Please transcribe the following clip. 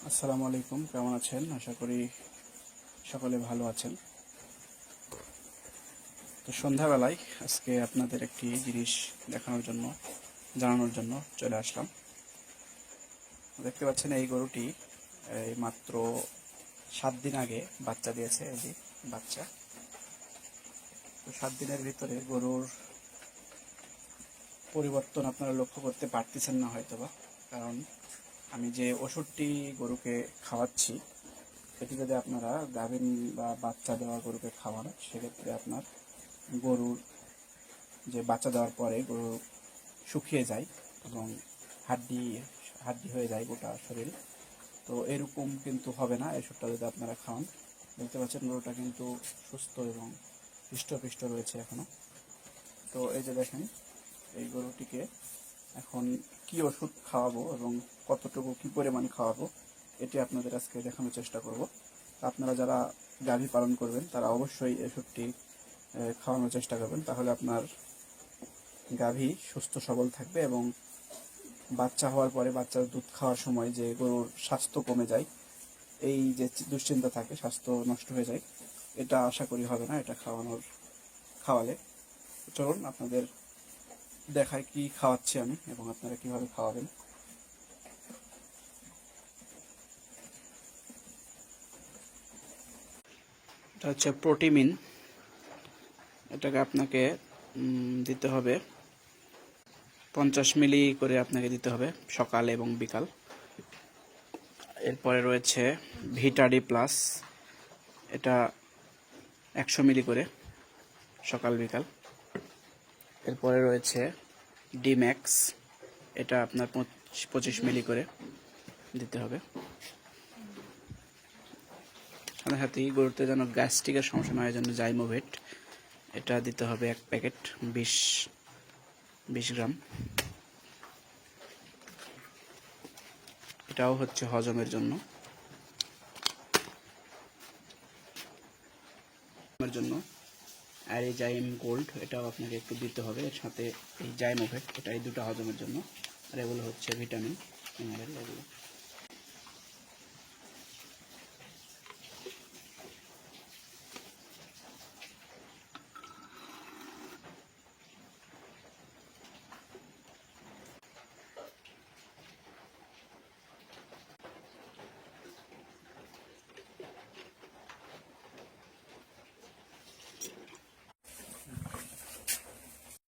আসসালামু আলাইকুম, কেমন আছেন? আশা করি সকলে ভালো আছেন। তো সন্ধ্যাবেলায় আজকে আপনাদের একটি জিনিস দেখানোর জন্য জানানোর জন্য চলে আসলাম। দেখতে পাচ্ছেন এই গরুটি এই মাত্র 7 দিন আগে বাচ্চা দিয়েছে। এই যে বাচ্চা। তো 7 দিনের ভিতরে গরুর পরিবর্তন আপনারা লক্ষ্য করতে পারতেছেন না হয়তোবা, কারণ আমি যে ওষুধটি গরুকে খাওয়াচ্ছি এটি যদি আপনারা গাভীন বা বাচ্চা দেওয়া গরুকে খাওয়ান, সেক্ষেত্রে আপনার গরুর যে বাচ্চা দেওয়ার পরে গরু শুকিয়ে যায় এবং হাড্ডি হাড্ডি হয়ে যায় গোটা শরীর। তো এরকম কিন্তু হবে না ওষুধটা যদি আপনারা খাওয়ান। দেখতে পাচ্ছেন গরুটা কিন্তু সুস্থ এবং হৃষ্টপুষ্ট রয়েছে এখনো। তো এই যে দেখেন, এই গরুটিকে এখন কি ওষুধ খাওয়াবো এবং কতটুকু কি পরিমাণ খাওয়াবো এটি আপনাদের আজকে দেখানোর চেষ্টা করব। আপনারা যারা গাভী পালন করবেন তারা অবশ্যই এই ওষুধটি খাওয়ানোর চেষ্টা করবেন, তাহলে আপনার গাভী সুস্থ সবল থাকবে এবং বাচ্চা হওয়ার পরে বাচ্চার দুধ খাওয়ার সময় যে গরুর স্বাস্থ্য কমে যায়, এই যে দুশ্চিন্তা থাকে, স্বাস্থ্য নষ্ট হয়ে যায়, এটা আশা করি হবে না এটা খাওয়ালে। চলুন আপনাদের দেখায় কি খাওয়াচ্ছি আমি এবং আপনারা কিভাবে খাওয়াবেন। এটা হচ্ছে প্রোটিমিন। এটাকে আপনাকে দিতে হবে 50 মিলি করে আপনাকে দিতে হবে সকাল এবং বিকাল। এরপরে রয়েছে ভিটাডি প্লাস, এটা 100 মিলি করে সকাল বিকাল। এরপরে রয়েছে ডিম্যাক্স, এটা আপনার 25 মিলি করে দিতে হবে। সাথে সাথেই গরুতে যেন গ্যাস্ট্রিকের সমস্যা না হয় জন্য জাইমোভেট, এটা দিতে হবে 1 প্যাকেট 20 গ্রাম। এটাও হচ্ছে হজমের জন্য। আর এই জাইম গোল্ড, এটাও আপনাকে একটু দিতে হবে এর সাথে। এই জাইমোভেট, এটা এই দুটো হজমের জন্য। আর এগুলো হচ্ছে ভিটামিন মিনারেল এগুলো।